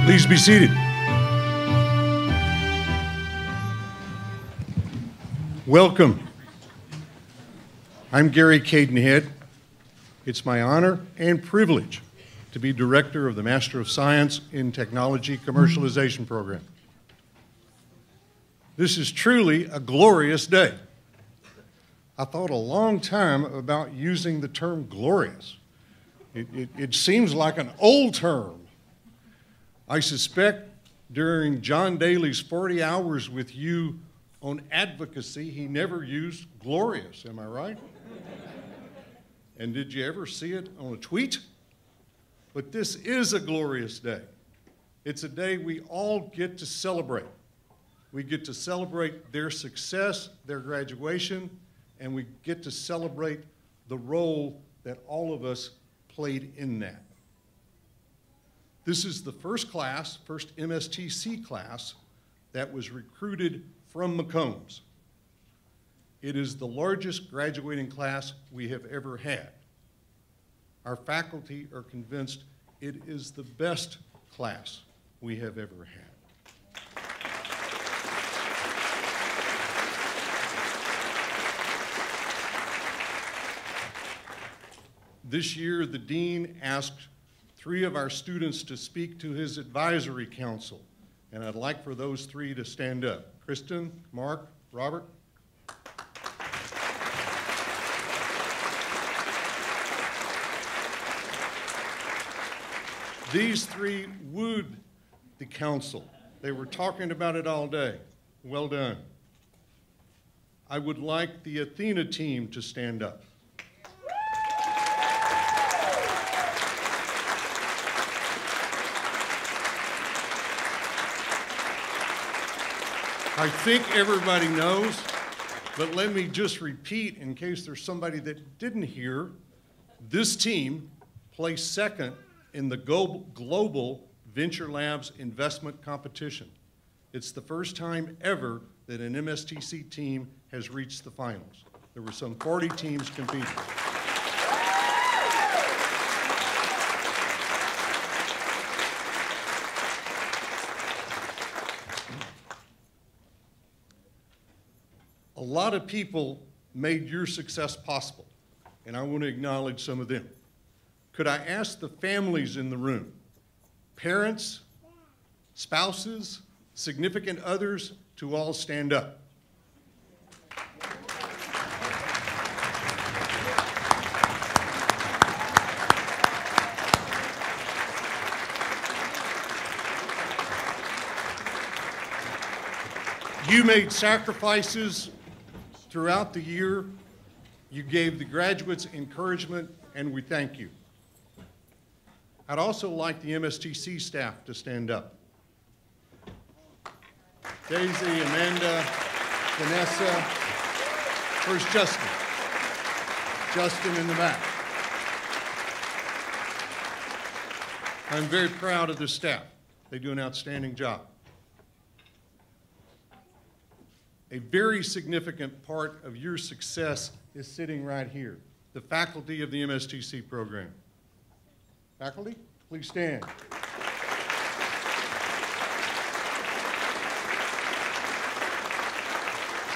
Please be seated. Welcome. I'm Gary Cadenhead. It's my honor and privilege to be director of the Master of Science in Technology Commercialization program. This is truly a glorious day. I thought a long time about using the term glorious. It seems like an old term. I suspect during John Daly's 40 hours with you on advocacy, he never used glorious, am I right? And did you ever see it on a tweet? But this is a glorious day. It's a day we all get to celebrate. We get to celebrate their success, their graduation, and we get to celebrate the role that all of us played in that. This is the first MSTC class that was recruited from McCombs. It is the largest graduating class we have ever had. Our faculty are convinced it is the best class we have ever had. This year, the dean asked 3 of our students to speak to his advisory council, and I'd like for those 3 to stand up. Kristen, Mark, Robert. These 3 wooed the council. They were talking about it all day. Well done. I would like the Athena team to stand up. I think everybody knows, but let me just repeat in case there's somebody that didn't hear. This team placed second in the Global Venture Labs Investment Competition. It's the first time ever that an MSTC team has reached the finals. There were some 40 teams competing. A lot of people made your success possible, and I want to acknowledge some of them. Could I ask the families in the room, parents, spouses, significant others, to all stand up? You made sacrifices throughout the year. You gave the graduates encouragement, and we thank you. I'd also like the MSTC staff to stand up. Daisy, Amanda, Vanessa. Where's Justin? Justin in the back. I'm very proud of the staff. They do an outstanding job. A very significant part of your success is sitting right here, the faculty of the MSTC program. Faculty, please stand.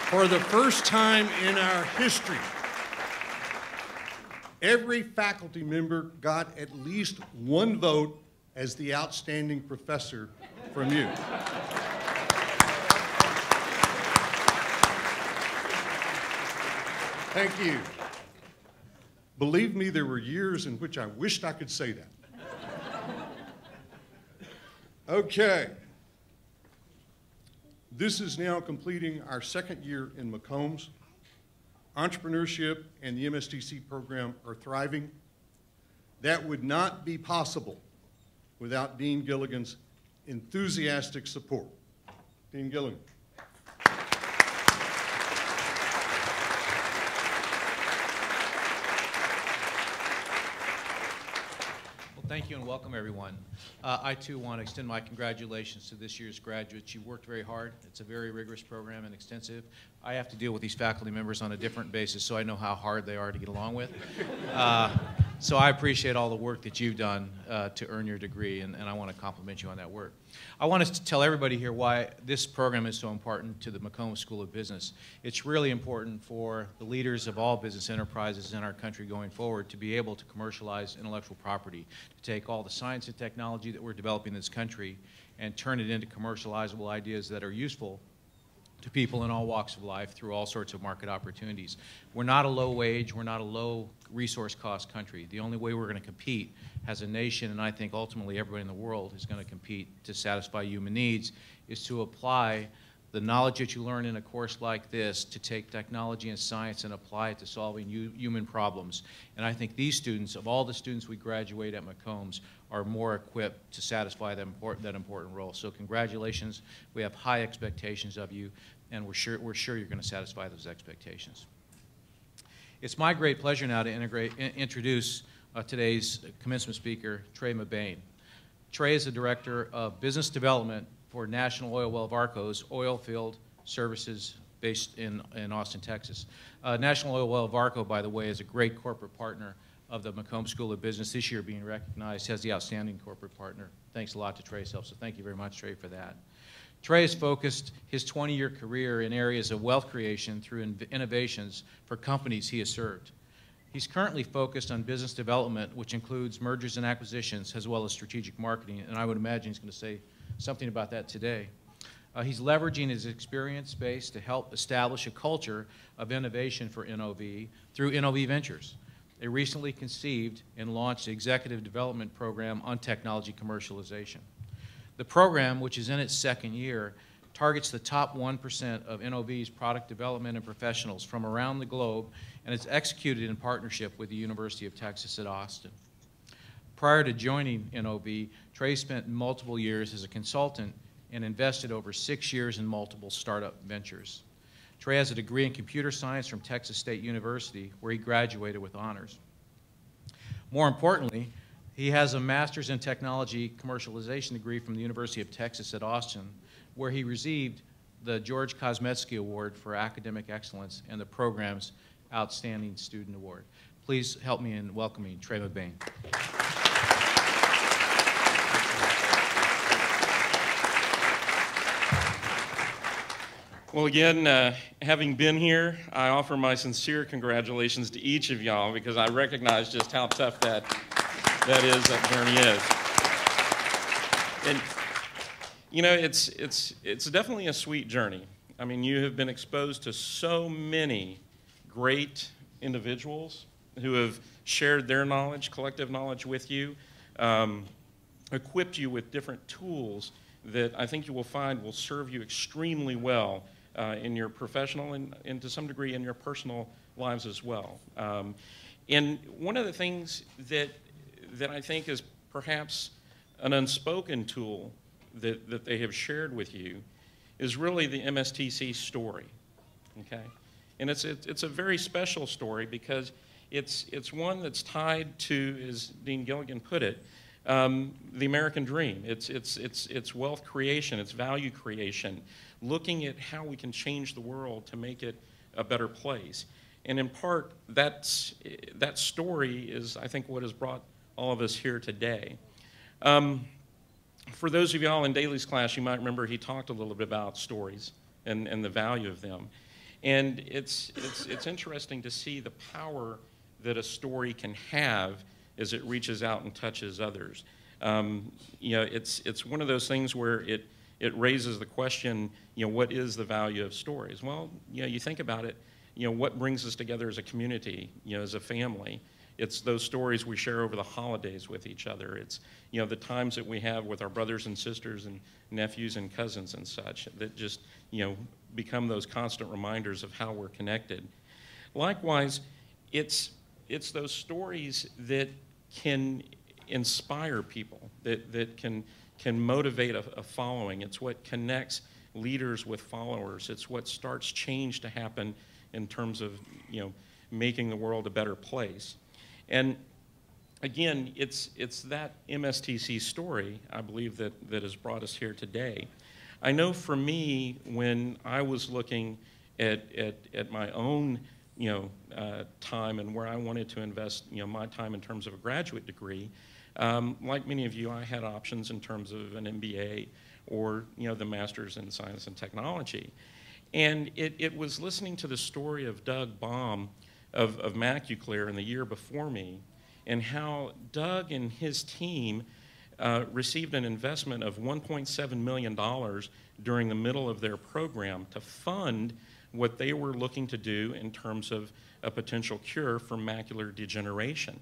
For the first time in our history, every faculty member got at least 1 vote as the outstanding professor from you. Thank you. Believe me, there were years in which I wished I could say that. Okay. This is now completing our 2nd year in McCombs. Entrepreneurship and the MSTC program are thriving. That would not be possible without Dean Gilligan's enthusiastic support. Dean Gilligan. Thank you and welcome everyone. I too want to extend my congratulations to this year's graduates. You worked very hard. It's a very rigorous program and extensive. I have to deal with these faculty members on a different basis, so I know how hard they are to get along with. So I appreciate all the work that you've done to earn your degree, and I want to compliment you on that work. I want us to tell everybody here why this program is so important to the McCombs School of Business. It's really important for the leaders of all business enterprises in our country going forward to be able to commercialize intellectual property, to take all the science and technology that we're developing in this country and turn it into commercializable ideas that are useful to people in all walks of life through all sorts of market opportunities. We're not a low wage, we're not a low resource cost country. The only way we're going to compete as a nation, and I think ultimately everybody in the world is going to compete to satisfy human needs, is to apply the knowledge that you learn in a course like this to take technology and science and apply it to solving human problems. And I think these students, of all the students we graduate at McCombs, are more equipped to satisfy that important role. So congratulations. We have high expectations of you, and we're sure you're going to satisfy those expectations. It's my great pleasure now to introduce today's commencement speaker, Trey McBain. Trey is the Director of Business Development for National Oil Well of Arco's oil field services based in Austin, Texas. National Oil Well of Arco, by the way, is a great corporate partner of the McCombs School of Business, this year being recognized as the outstanding corporate partner. Thanks a lot to Trey's help, so thank you very much, Trey, for that. Trey has focused his 20-year career in areas of wealth creation through innovations for companies he has served. He's currently focused on business development, which includes mergers and acquisitions, as well as strategic marketing, and I would imagine he's going to say something about that today. He's leveraging his experience base to help establish a culture of innovation for NOV through NOV Ventures, a recently conceived and launched executive development program on technology commercialization. The program, which is in its second year, targets the top 1% of NOV's product development and professionals from around the globe, and it's executed in partnership with the University of Texas at Austin. Prior to joining NOV, Trey spent multiple years as a consultant and invested over 6 years in multiple startup ventures. Trey has a degree in computer science from Texas State University, where he graduated with honors. More importantly, he has a master's in technology commercialization degree from the University of Texas at Austin, where he received the George Kosmetsky Award for Academic Excellence and the program's Outstanding Student Award. Please help me in welcoming Trey McBain. Well, again, having been here, I offer my sincere congratulations to each of y'all, because I recognize just how tough that journey is. And you know, it's definitely a sweet journey. I mean, you have been exposed to so many great individuals who have shared their knowledge, collective knowledge with you, equipped you with different tools that I think you will find will serve you extremely well in your professional and to some degree in your personal lives as well. And one of the things that I think is perhaps an unspoken tool that they have shared with you is really the MSTC story, okay? And it's a very special story because it's one that's tied to, as Dean Gilligan put it, the American dream. It's wealth creation, it's value creation, looking at how we can change the world to make it a better place. And in part, that story is, I think, what has brought all of us here today. For those of y'all in Daly's class, you might remember he talked a little bit about stories and the value of them. And it's interesting to see the power that a story can have as it reaches out and touches others. You know, it's one of those things where it raises the question, you know, what is the value of stories? Well, you know, you think about it, you know, what brings us together as a community, you know, as a family? It's those stories we share over the holidays with each other. It's, you know, the times that we have with our brothers and sisters and nephews and cousins and such that just, you know, become those constant reminders of how we're connected. Likewise, it's those stories that can inspire people, that can motivate a following. It's what connects leaders with followers. It's what starts change to happen in terms of, you know, making the world a better place. And again, it's that MSTC story, I believe, that has brought us here today. I know for me, when I was looking at my own time and where I wanted to invest, my time in terms of a graduate degree. Like many of you, I had options in terms of an MBA or, the Master's in Science and Technology. And it was listening to the story of Doug Baum of MacuClear in the year before me, and how Doug and his team received an investment of $1.7 million during the middle of their program to fund what they were looking to do in terms of a potential cure for macular degeneration.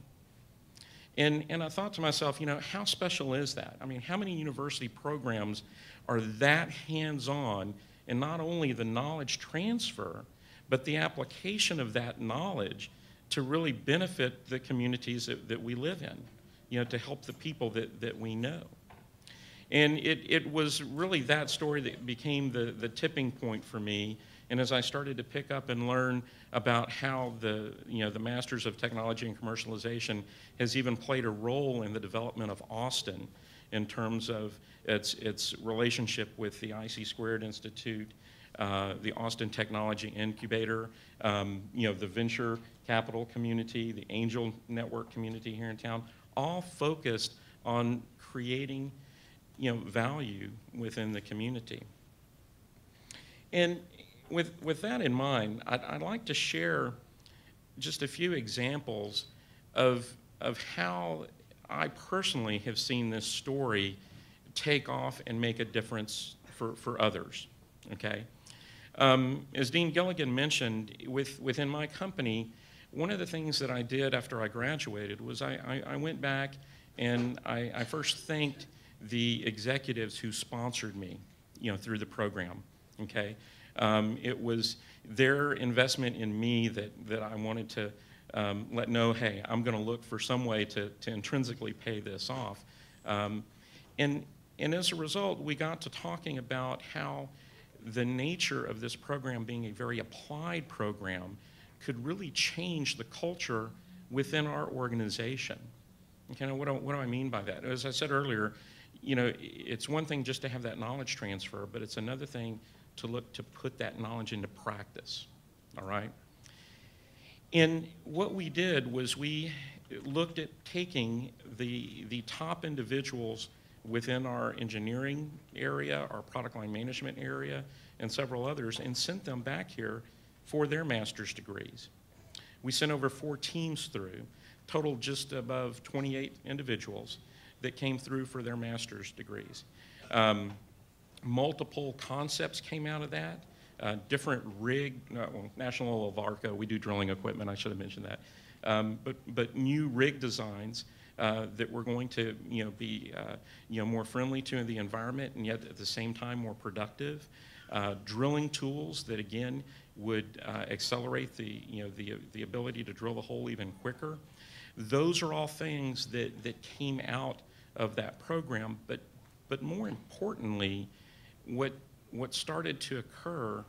And I thought to myself, how special is that? I mean, how many university programs are that hands-on in not only the knowledge transfer, but the application of that knowledge to really benefit the communities that we live in, to help the people that we know. And it was really that story that became the tipping point for me. And as I started to pick up and learn about how the Masters of Technology and Commercialization has even played a role in the development of Austin in terms of its relationship with the IC² Institute, the Austin Technology Incubator, the venture capital community, the angel network community here in town, all focused on creating value within the community. And with that in mind, I'd like to share just a few examples of how I personally have seen this story take off and make a difference for others, okay? As Dean Gilligan mentioned, within my company, one of the things that I did after I graduated was I went back and I first thanked the executives who sponsored me, through the program, okay? It was their investment in me that I wanted to let know, hey, I'm going to look for some way to intrinsically pay this off. And as a result, we got to talking about how the nature of this program being a very applied program could really change the culture within our organization. Okay, now what do I mean by that? As I said earlier, it's one thing just to have that knowledge transfer, but it's another thing to look to put that knowledge into practice, all right? And what we did was we looked at taking the top individuals within our engineering area, our product line management area, and several others, and sent them back here for their master's degrees. We sent over 4 teams through, total just above 28 individuals that came through for their master's degrees. Multiple concepts came out of that, different rig, National Avarco, we do drilling equipment, I should have mentioned that, but new rig designs that were going to be more friendly to the environment and yet at the same time more productive. Drilling tools that again would accelerate the ability to drill the hole even quicker. Those are all things that came out of that program, but more importantly, what started to occur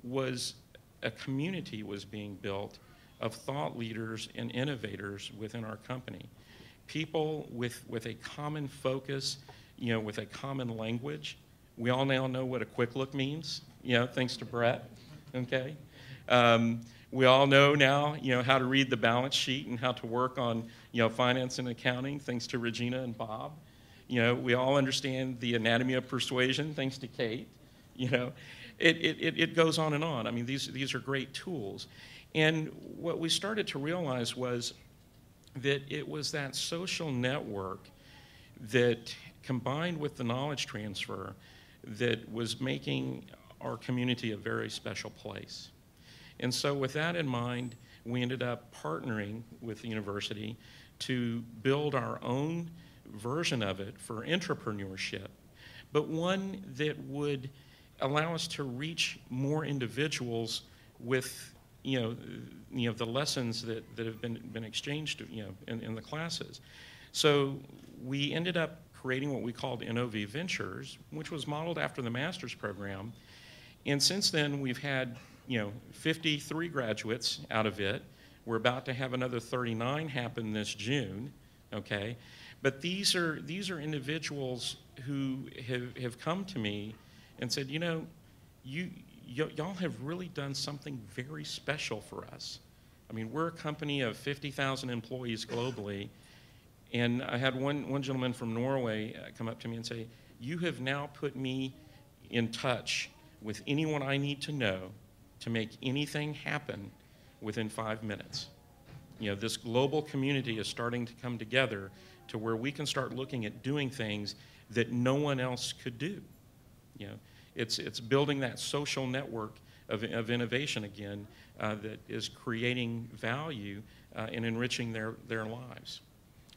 was a community was being built of thought leaders and innovators within our company. People with a common focus, with a common language. We all now know what a quick look means, thanks to Brett, okay? We all know now, how to read the balance sheet and how to work on, finance and accounting, thanks to Regina and Bob. We all understand the anatomy of persuasion, thanks to Kate. It goes on and on. I mean, these are great tools. And what we started to realize was that it was that social network that combined with the knowledge transfer that was making our community a very special place. And so with that in mind, we ended up partnering with the university to build our own version of it for entrepreneurship, but one that would allow us to reach more individuals with the lessons that have been exchanged in the classes. So we ended up creating what we called NOV Ventures, which was modeled after the master's program. And since then, we've had 53 graduates out of it. We're about to have another 39 happen this June, okay? But these are individuals who have come to me and said, y'all have really done something very special for us. I mean, we're a company of 50,000 employees globally, and I had one gentleman from Norway come up to me and say, you have now put me in touch with anyone I need to know to make anything happen within 5 minutes. You know, this global community is starting to come together to where we can start looking at doing things that no one else could do. You know, it's building that social network of innovation again that is creating value and enriching their lives.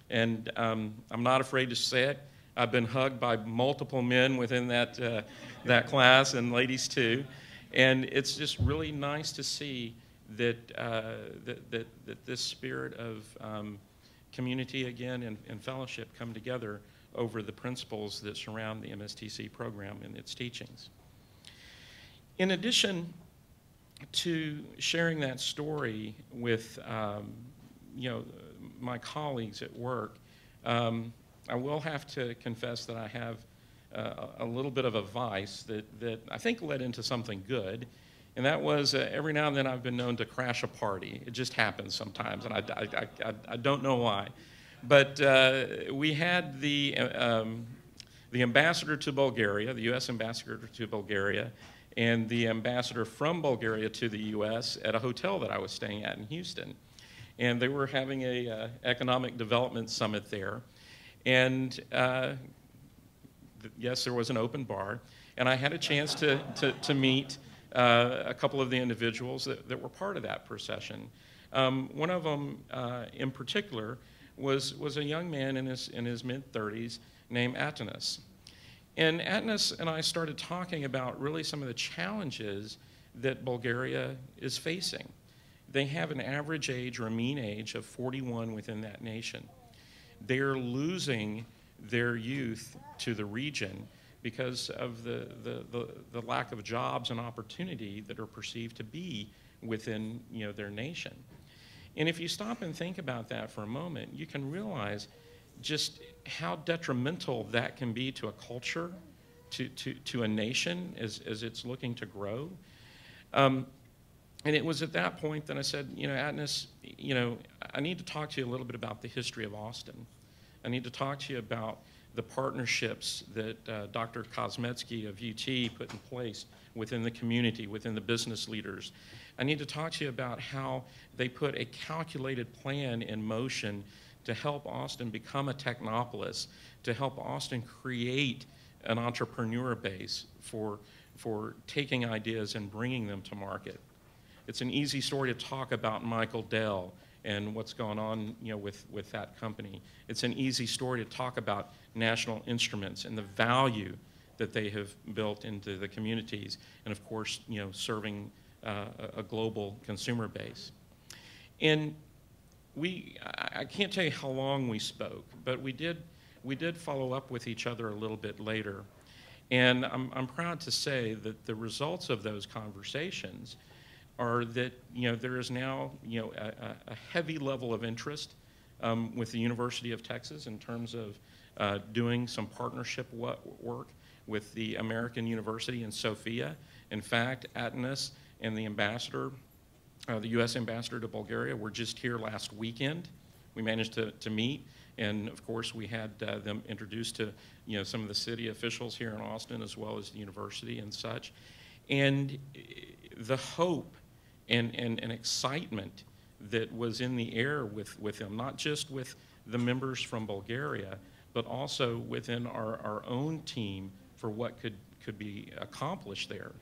And I'm not afraid to say it. I've been hugged by multiple men within that class, and ladies too. And it's just really nice to see that that this spirit of community again and fellowship come together over the principles that surround the MSTC program and its teachings. In addition to sharing that story with you know, my colleagues at work, I will have to confess that I have a little bit of a vice that I think led into something good, and that was every now and then I've been known to crash a party. It just happens sometimes, and I don't know why. But we had the ambassador to Bulgaria, the U.S. ambassador to Bulgaria, and the ambassador from Bulgaria to the U.S. at a hotel that I was staying at in Houston. And they were having a economic development summit there. And yes, there was an open bar. And I had a chance to meet a couple of the individuals that were part of that procession. One of them in particular was a young man in his mid-30s named Atanas. And Atanas and I started talking about really some of the challenges that Bulgaria is facing. They have an average age or a mean age of 41 within that nation. They're losing their youth to the region because of the lack of jobs and opportunity that are perceived to be within, you know, their nation. And if you stop and think about that for a moment, you can realize just how detrimental that can be to a culture, to a nation as it's looking to grow. And it was at that point that I said, you know, Atanas, you know, I need to talk to you a little bit about the history of Austin. I need to talk to you about the partnerships that Dr. Kosmetsky of UT put in place within the community, within the business leaders. I need to talk to you about how they put a calculated plan in motion to help Austin become a technopolis, to help Austin create an entrepreneur base for taking ideas and bringing them to market. It's an easy story to talk about Michael Dell and what's going on, you know, with that company. It's an easy story to talk about National Instruments and the value that they have built into the communities, and of course, you know, serving a global consumer base. And I can't tell you how long we spoke, but we did follow up with each other a little bit later. And I'm proud to say that the results of those conversations are that, you know, there is now, you know, a heavy level of interest with the University of Texas in terms of doing some partnership work with the American University in Sofia. In fact, Atanas and the ambassador, the U.S. ambassador to Bulgaria, were just here last weekend. We managed to meet, and of course we had them introduced to, you know, some of the city officials here in Austin as well as the university and such. And the hope and excitement that was in the air with them, not just with the members from Bulgaria, but also within our own team for what could be accomplished there.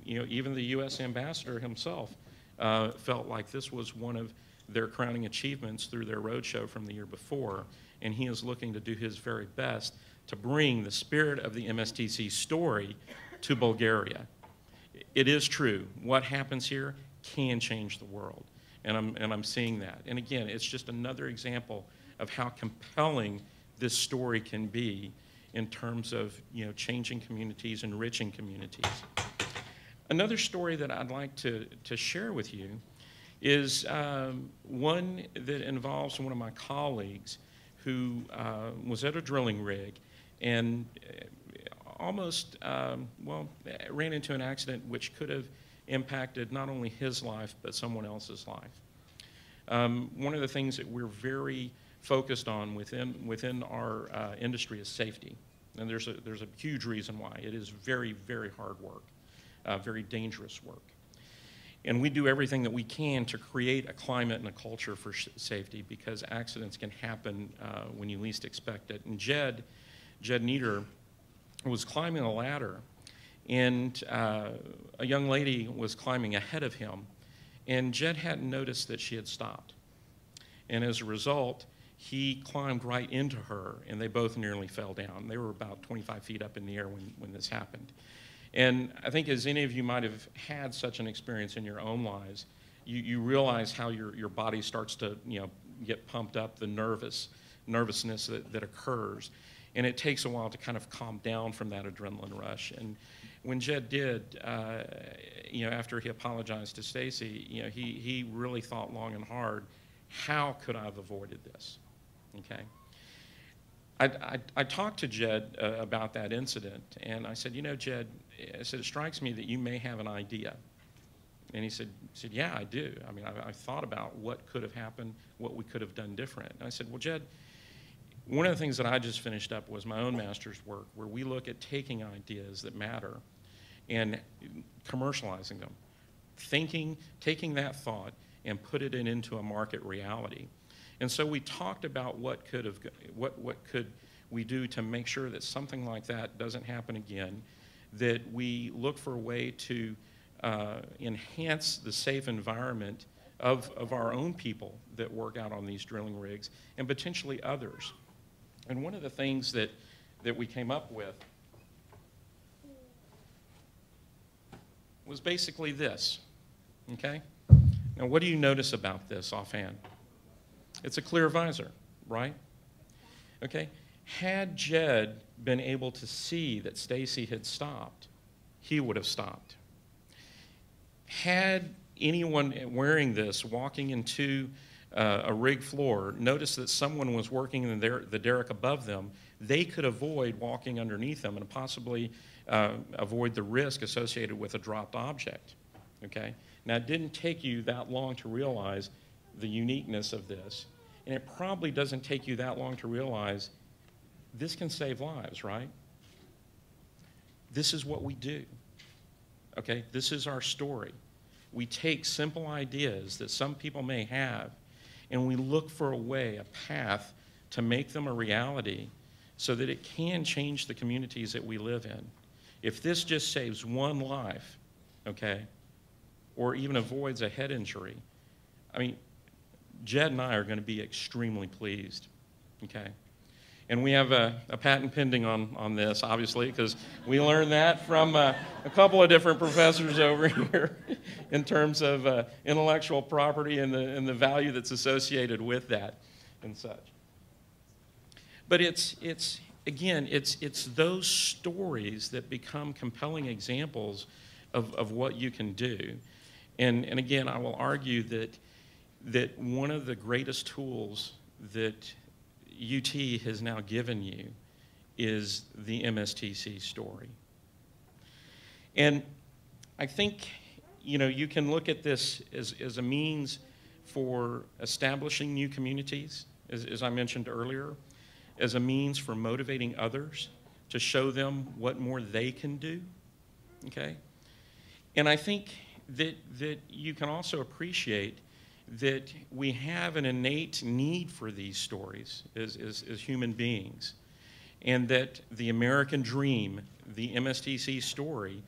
You know, even the U.S. ambassador himself felt like this was one of their crowning achievements through their roadshow from the year before, and he is looking to do his very best to bring the spirit of the MSTC story to Bulgaria. It is true. What happens here can change the world, and I'm seeing that. And again, it's just another example of how compelling this story can be in terms of, you know, changing communities, enriching communities. Another story that I'd like to share with you is one that involves one of my colleagues who was at a drilling rig, and almost, well, ran into an accident which could have impacted not only his life, but someone else's life. One of the things that we're very focused on within our industry is safety. And there's a huge reason why. It is very, very hard work, very dangerous work. And we do everything that we can to create a climate and a culture for safety, because accidents can happen when you least expect it. And Jed Nieder was climbing a ladder, and a young lady was climbing ahead of him, and Jed hadn't noticed that she had stopped. And as a result, he climbed right into her, and they both nearly fell down. They were about 25 feet up in the air when this happened. And I think as any of you might have had such an experience in your own lives, you realize how your body starts to get pumped up, the nervousness that occurs. And it takes a while to kind of calm down from that adrenaline rush. And when Jed did, after he apologized to Stacy, he really thought long and hard, how could I have avoided this? Okay. I talked to Jed about that incident, and I said, Jed, I said, it strikes me that you may have an idea. And he said, yeah, I do. I mean, I thought about what could have happened, what we could have done different. And I said, well, Jed, one of the things that I just finished up was my own master's work, where we look at taking ideas that matter and commercializing them, taking that thought and put it into a market reality. And so we talked about what could we do to make sure that something like that doesn't happen again, that we look for a way to enhance the safe environment of our own people that work out on these drilling rigs, and potentially others. And one of the things that we came up with was basically this, okay? Now, what do you notice about this offhand? It's a clear visor, right? Okay. Had Jed been able to see that Stacy had stopped, he would have stopped. Had anyone wearing this walking into a rig floor noticed that someone was working in the derrick above them, they could avoid walking underneath them and possibly avoid the risk associated with a dropped object. Okay? Now, it didn't take you that long to realize the uniqueness of this, and it probably doesn't take you that long to realize this can save lives, right? This is what we do, okay? This is our story. We take simple ideas that some people may have, and we look for a way, a path, to make them a reality so that it can change the communities that we live in. If this just saves one life, okay, or even avoids a head injury, I mean, Jed and I are going to be extremely pleased, okay? And we have a patent pending on this, obviously, because we learned that from a couple of different professors over here in terms of intellectual property and the value that's associated with that and such. But it's those stories that become compelling examples of what you can do. And again, I will argue that one of the greatest tools that UT has now given you is the MSTC story. And I think, you can look at this as a means for establishing new communities, as I mentioned earlier, as a means for motivating others to show them what more they can do, okay? And I think that you can also appreciate that we have an innate need for these stories as human beings, and that the American dream, the MSTC story,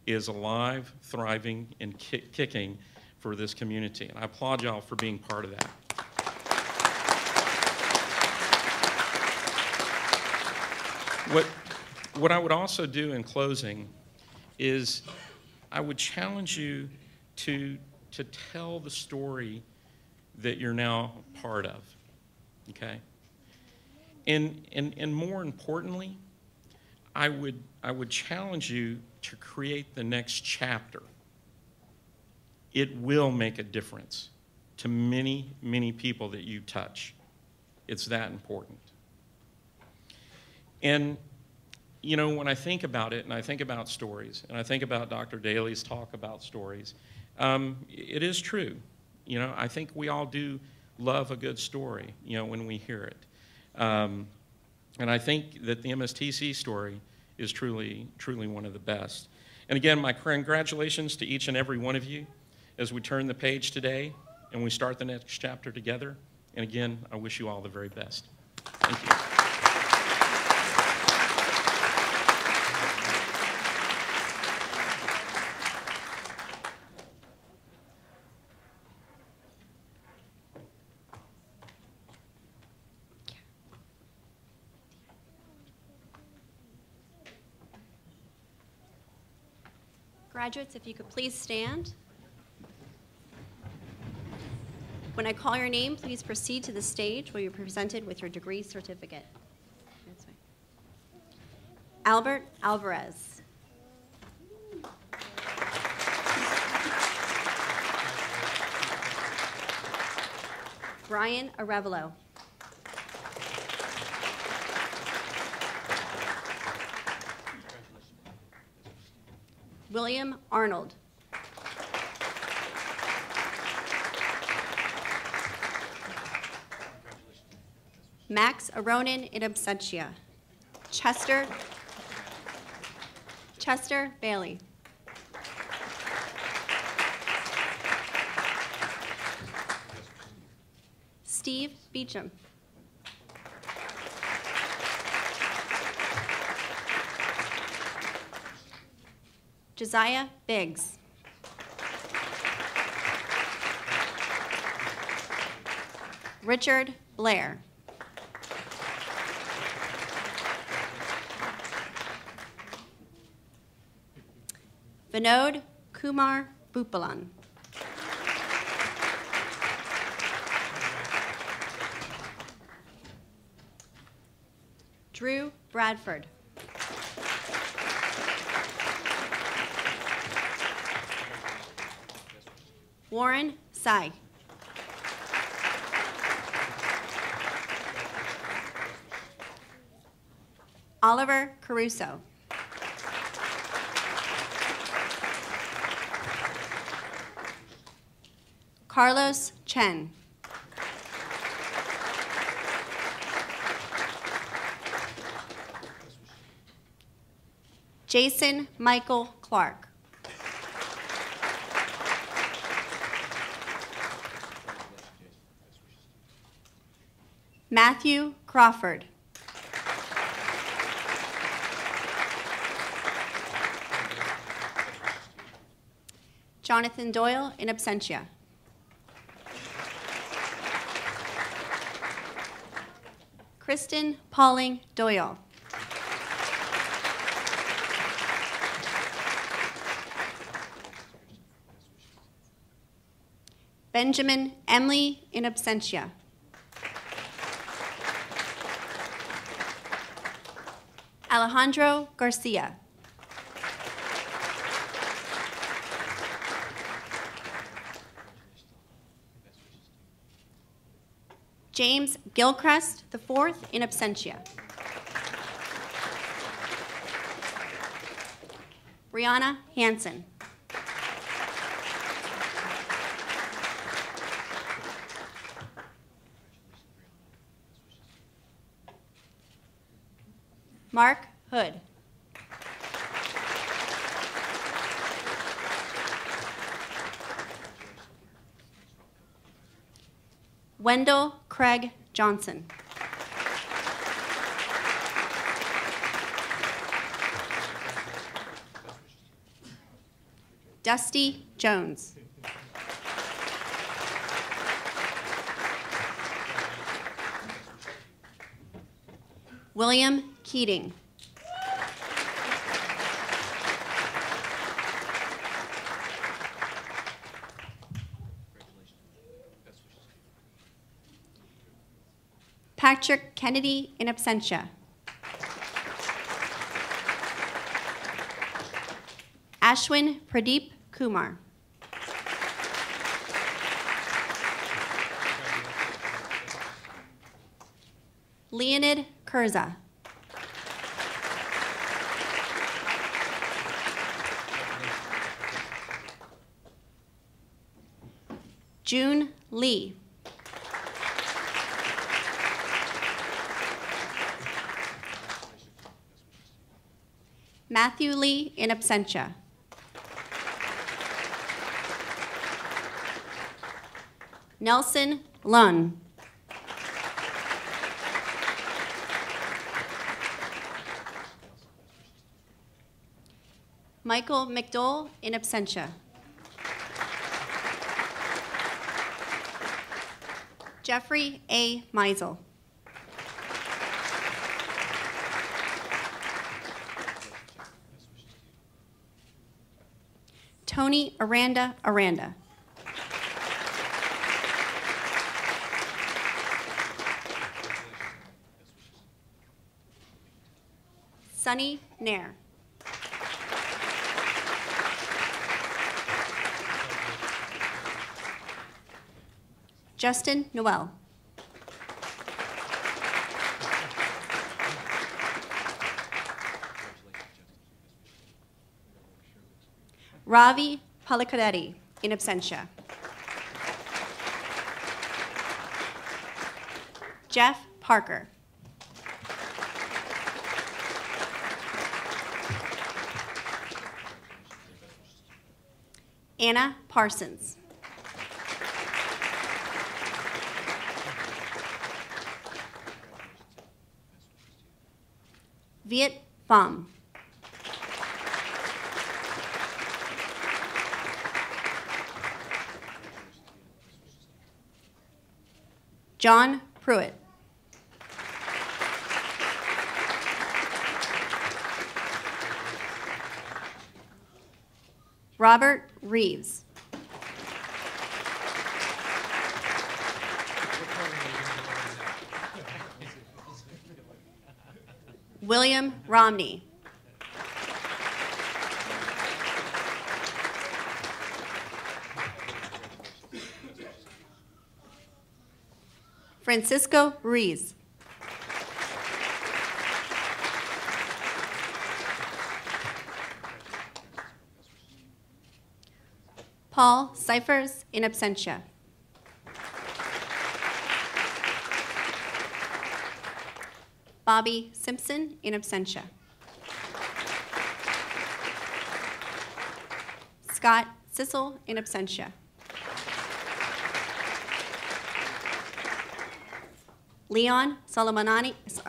is alive, thriving, and kicking for this community. And I applaud y'all for being part of that. What I would also do in closing is I would challenge you to tell the story that you're now part of, okay? And more importantly, I would challenge you to create the next chapter. It will make a difference to many, many people that you touch. It's that important. And you know, when I think about it, and I think about stories, and I think about Dr. Daly's talk about stories, it is true. You know, I think we all do love a good story, you know, when we hear it. And I think that the MSTC story is truly, truly one of the best. And again, my congratulations to each and every one of you as we turn the page today and we start the next chapter together. And again, I wish you all the very best. Thank you. Graduates, if you could please stand. When I call your name, please proceed to the stage where you're presented with your degree certificate. That's right. Albert Alvarez. Brian Arevalo. William Arnold. Max Aronin in absentia. Chester Bailey. Steve Beecham. Josiah Biggs. Richard Blair. Vinod Kumar Bhupalan. Drew Bradford. Warren Sai. Oliver Caruso. Carlos Chen. Jason Michael Clark. Matthew Crawford. Jonathan Doyle in absentia. Kristen Pauling Doyle. Benjamin Emily in absentia. Alejandro Garcia. James Gilchrist IV in absentia. Brianna Hansen. Mark Hood. Wendell Craig Johnson. Dusty Jones. William Keating. Patrick Kennedy in absentia. Ashwin Pradeep Kumar. Leonid Kurza. June Lee. Matthew Lee in absentia. Nelson Lunn. Michael McDowell in absentia. Jeffrey A. Meisel. Tony Aranda. Sunny Nair. Justin Noel. Ravi Palikadetti in absentia. Jeff Parker. Anna Parsons. Viet Pham. John Pruitt. Robert Reeves. William Romney. Francisco Ruiz. Paul Cyphers in absentia. Bobby Simpson in absentia. Scott Sissel in absentia. Leon Solomani is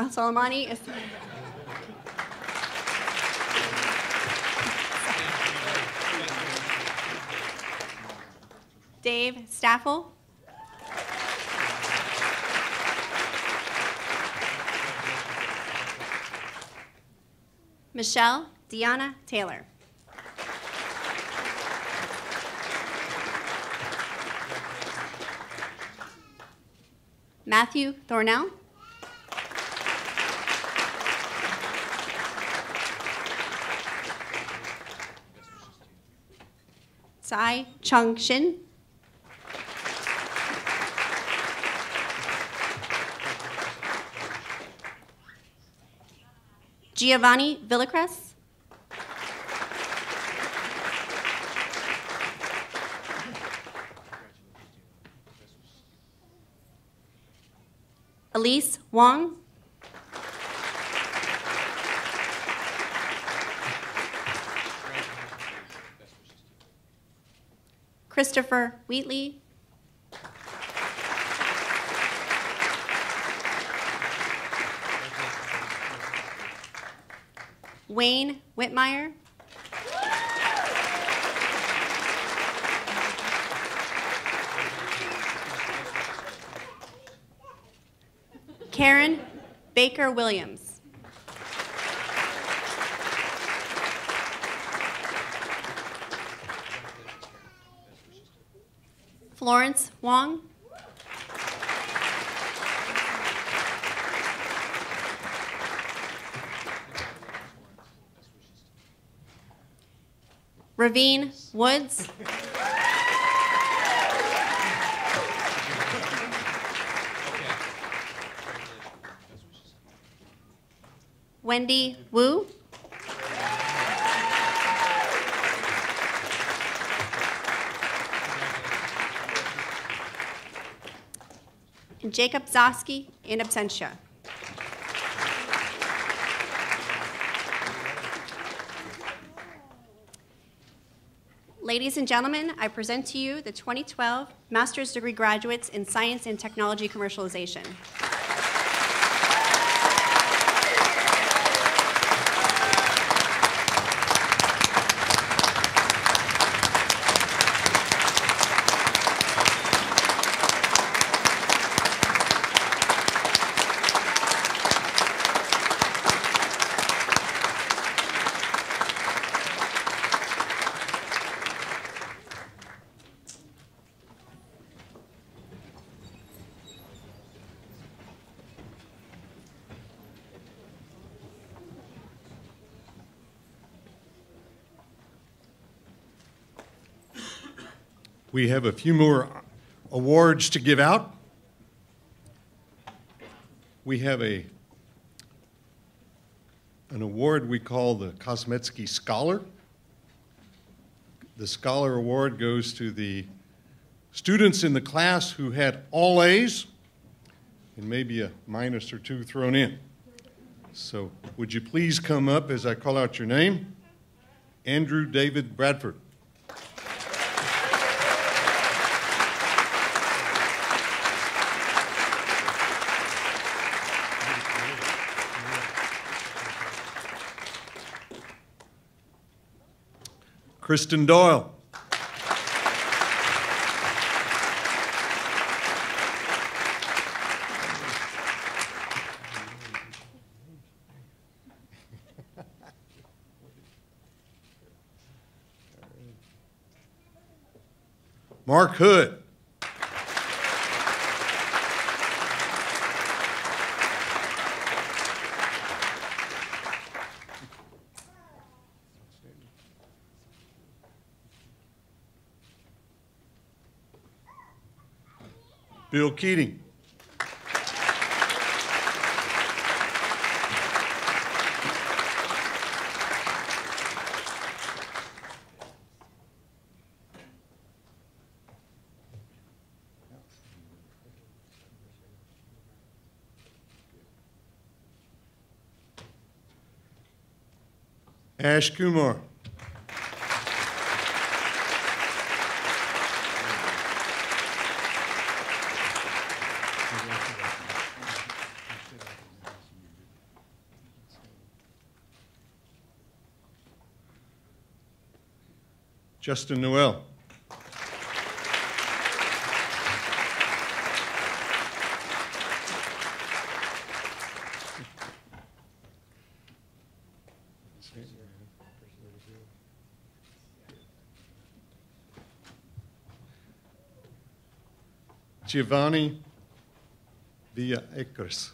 Dave Staffel. Michelle Deanna Taylor. Matthew Thornell. Tsai Chung Shin. Giovanni Villacres. Elise Wong. Christopher Wheatley. Wayne Whitmire. Karen Baker Williams. Florence Wong. Ravine Woods. Wendy Wu. Jacob Zosky, in absentia. Ladies and gentlemen, I present to you the 2012 Master's Degree graduates in Science and Technology Commercialization. We have a few more awards to give out. We have an award we call the Commencement Scholar. The Scholar Award goes to the students in the class who had all A's and maybe a minus or two thrown in. So would you please come up as I call out your name? Andrew David Bradford. Kristen Doyle. Mark Hood. Bill Keating. Ash Kumar. Justin Noel. Giovanni Villa Acres.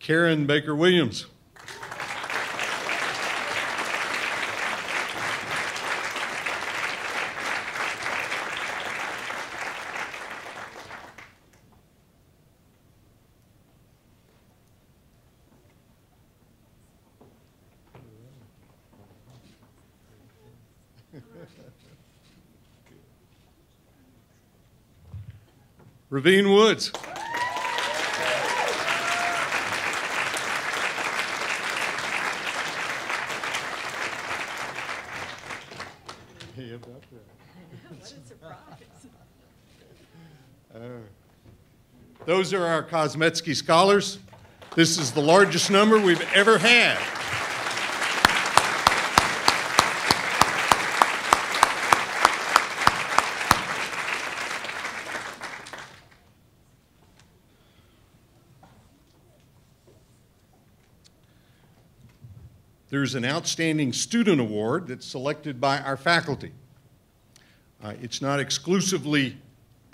Karen Baker Williams. Ravine Woods. What a surprise. Those are our Kosmetsky Scholars. This is the largest number we've ever had. There's an Outstanding Student Award that's selected by our faculty. It's not exclusively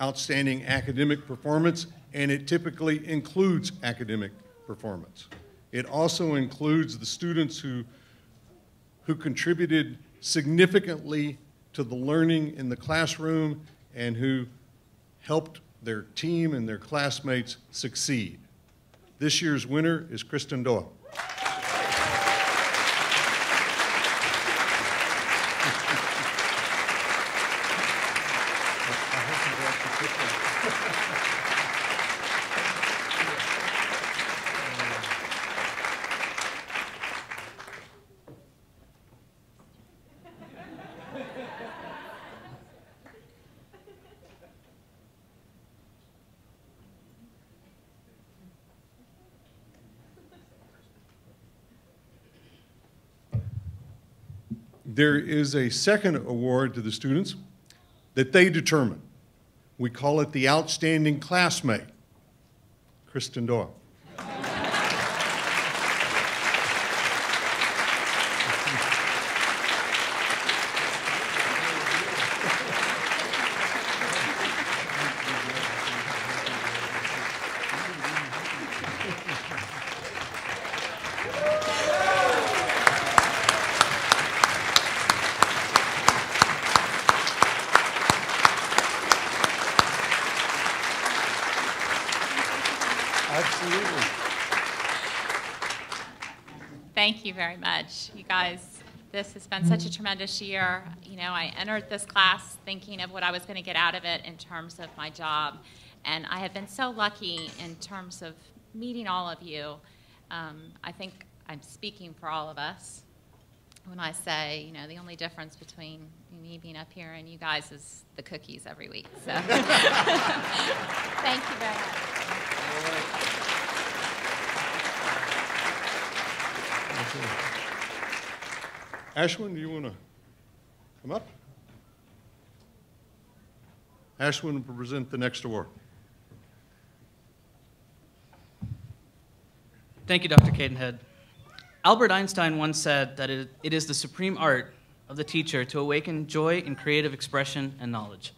outstanding academic performance, and it typically includes academic performance. It also includes the students who contributed significantly to the learning in the classroom and who helped their team and their classmates succeed. This year's winner is Kristen Doyle. There is a second award to the students that they determine. We call it the Outstanding Classmate. Kristen Doyle. Absolutely. Thank you very much. You guys, this has been such a tremendous year. You know, I entered this class thinking of what I was going to get out of it in terms of my job. And I have been so lucky in terms of meeting all of you. I think I'm speaking for all of us when I say, you know, the only difference between me being up here and you guys is the cookies every week. So thank you very much. Ashwin, do you want to come up? Ashwin will present the next award. Thank you, Dr. Cadenhead. Albert Einstein once said that it is the supreme art of the teacher to awaken joy in creative expression and knowledge.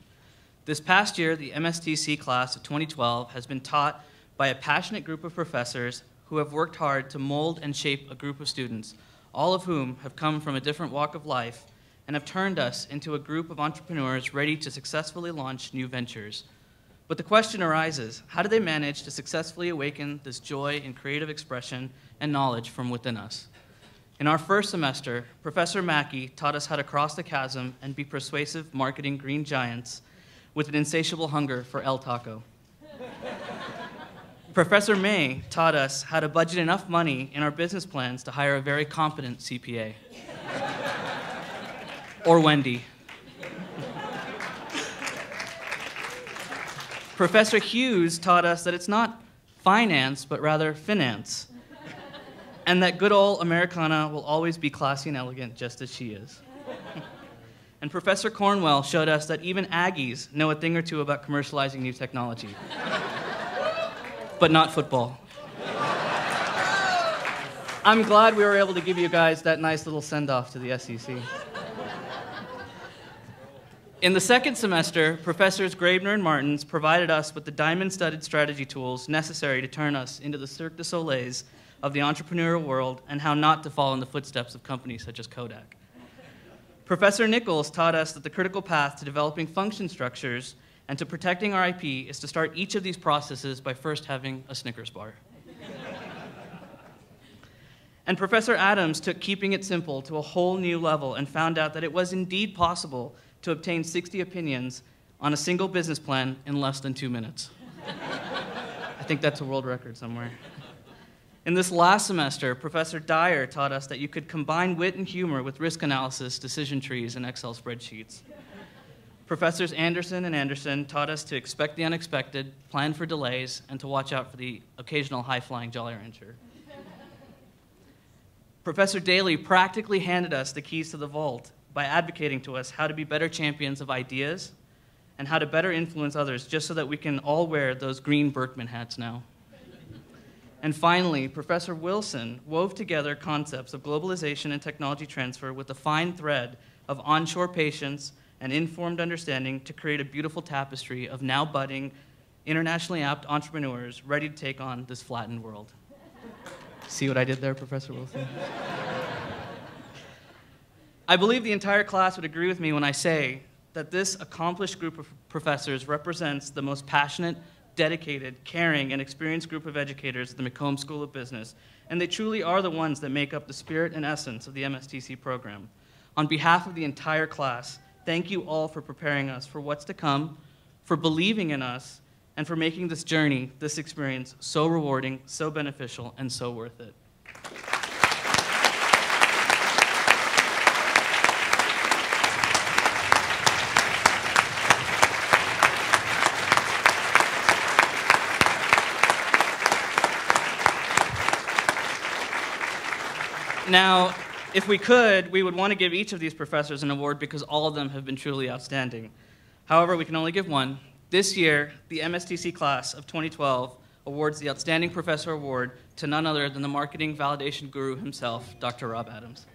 This past year, the MSTC class of 2012 has been taught by a passionate group of professors who have worked hard to mold and shape a group of students, all of whom have come from a different walk of life and have turned us into a group of entrepreneurs ready to successfully launch new ventures. But the question arises, how do they manage to successfully awaken this joy in creative expression and knowledge from within us? In our first semester, Professor Mackey taught us how to cross the chasm and be persuasive marketing green giants with an insatiable hunger for El Taco. Professor May taught us how to budget enough money in our business plans to hire a very competent CPA. Or Wendy. Professor Hughes taught us that it's not finance, but rather finance. And that good old Americana will always be classy and elegant, just as she is. And Professor Cornwell showed us that even Aggies know a thing or two about commercializing new technology. But not football. I'm glad we were able to give you guys that nice little send-off to the SEC. In the second semester, Professors Graebner and Martins provided us with the diamond-studded strategy tools necessary to turn us into the Cirque du Soleils of the entrepreneurial world and how not to fall in the footsteps of companies such as Kodak. Professor Nichols taught us that the critical path to developing function structures and to protecting our IP is to start each of these processes by first having a Snickers bar. And Professor Adams took keeping it simple to a whole new level and found out that it was indeed possible to obtain 60 opinions on a single business plan in less than 2 minutes. I think that's a world record somewhere. In this last semester, Professor Dyer taught us that you could combine wit and humor with risk analysis, decision trees, and Excel spreadsheets. Professors Anderson and Anderson taught us to expect the unexpected, plan for delays, and to watch out for the occasional high-flying Jolly Rancher. Professor Daly practically handed us the keys to the vault by advocating to us how to be better champions of ideas and how to better influence others just so that we can all wear those green Berkman hats now. And finally, Professor Wilson wove together concepts of globalization and technology transfer with a fine thread of onshore patience and informed understanding to create a beautiful tapestry of now budding, internationally apt entrepreneurs ready to take on this flattened world. See what I did there, Professor Wilson? I believe the entire class would agree with me when I say that this accomplished group of professors represents the most passionate, dedicated, caring, and experienced group of educators at the McCombs School of Business, and they truly are the ones that make up the spirit and essence of the MSTC program. On behalf of the entire class, thank you all for preparing us for what's to come, for believing in us, and for making this journey, this experience, so rewarding, so beneficial, and so worth it. Now, if we could, we would want to give each of these professors an award because all of them have been truly outstanding. However, we can only give one. This year, the MSTC class of 2012 awards the Outstanding Professor Award to none other than the marketing validation guru himself, Dr. Rob Adams.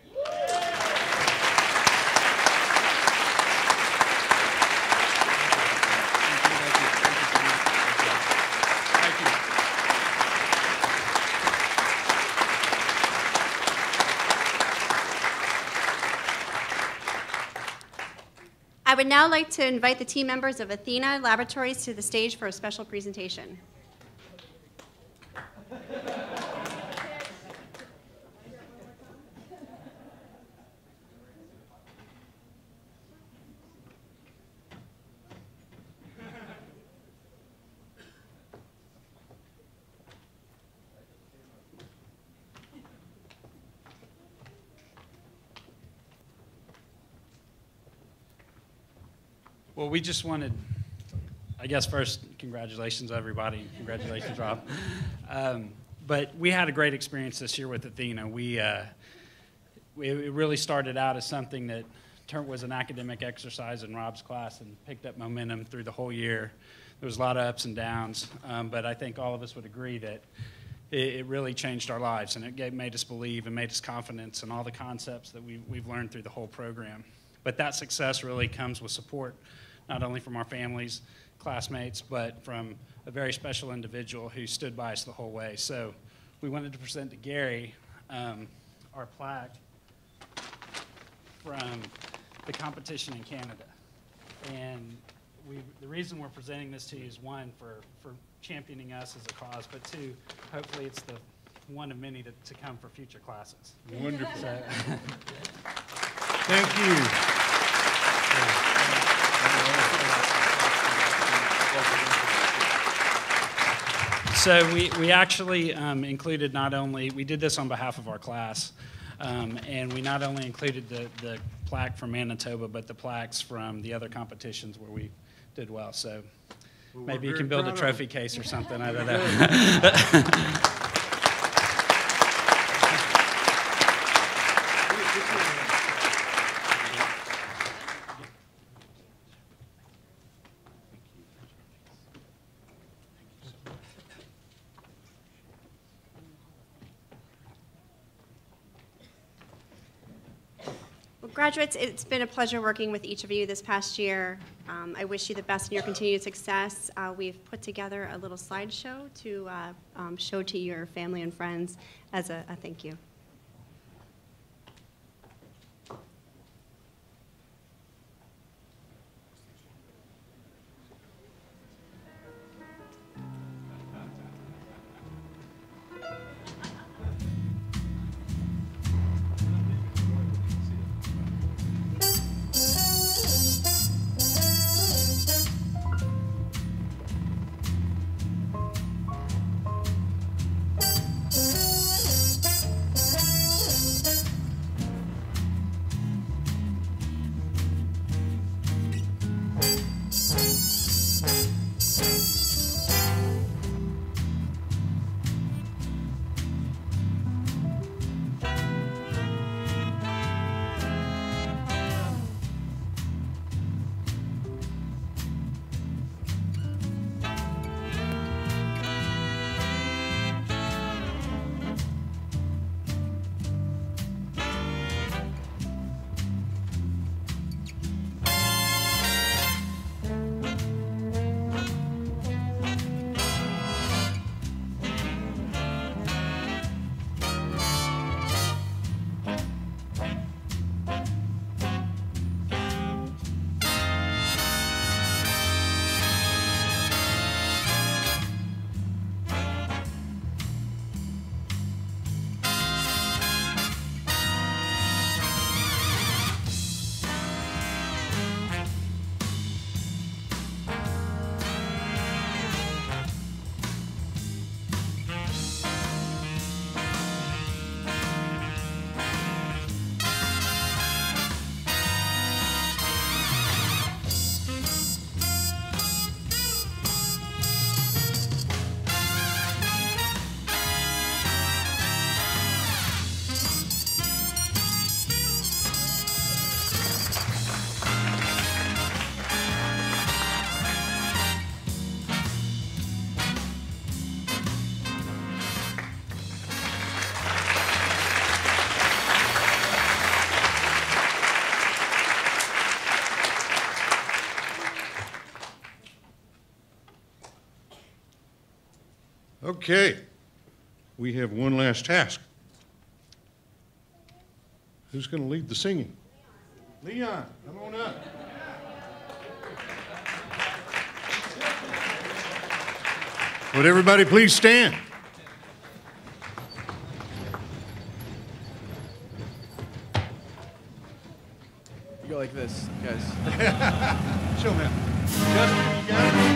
I would now like to invite the team members of Athena Laboratories to the stage for a special presentation. Well, we just wanted, I guess first, congratulations everybody. Congratulations, Rob. But we had a great experience this year with Athena. It really started out as something that was an academic exercise in Rob's class and picked up momentum through the whole year. There was a lot of ups and downs, but I think all of us would agree that it really changed our lives, and it made us believe and made us confidence in all the concepts that we've learned through the whole program. But that success really comes with support, not only from our families, classmates, but from a very special individual who stood by us the whole way. So we wanted to present to Gary our plaque from the competition in Canada. And the reason we're presenting this to you is, one, for championing us as a cause, but two, hopefully it's the one of many to come for future classes. Wonderful. So, Thank you. So we actually included not only, we did this on behalf of our class, and we not only included the plaque from Manitoba, but the plaques from the other competitions where we did well. So maybe you can build a trophy case or something, I don't know. Graduates, it's been a pleasure working with each of you this past year. I wish you the best in your continued success. We've put together a little slideshow to show to your family and friends as a thank you. Okay, we have one last task. Who's going to lead the singing? Leon, come on up. Would everybody please stand? You go like this, guys. Show him. Justin, you got it?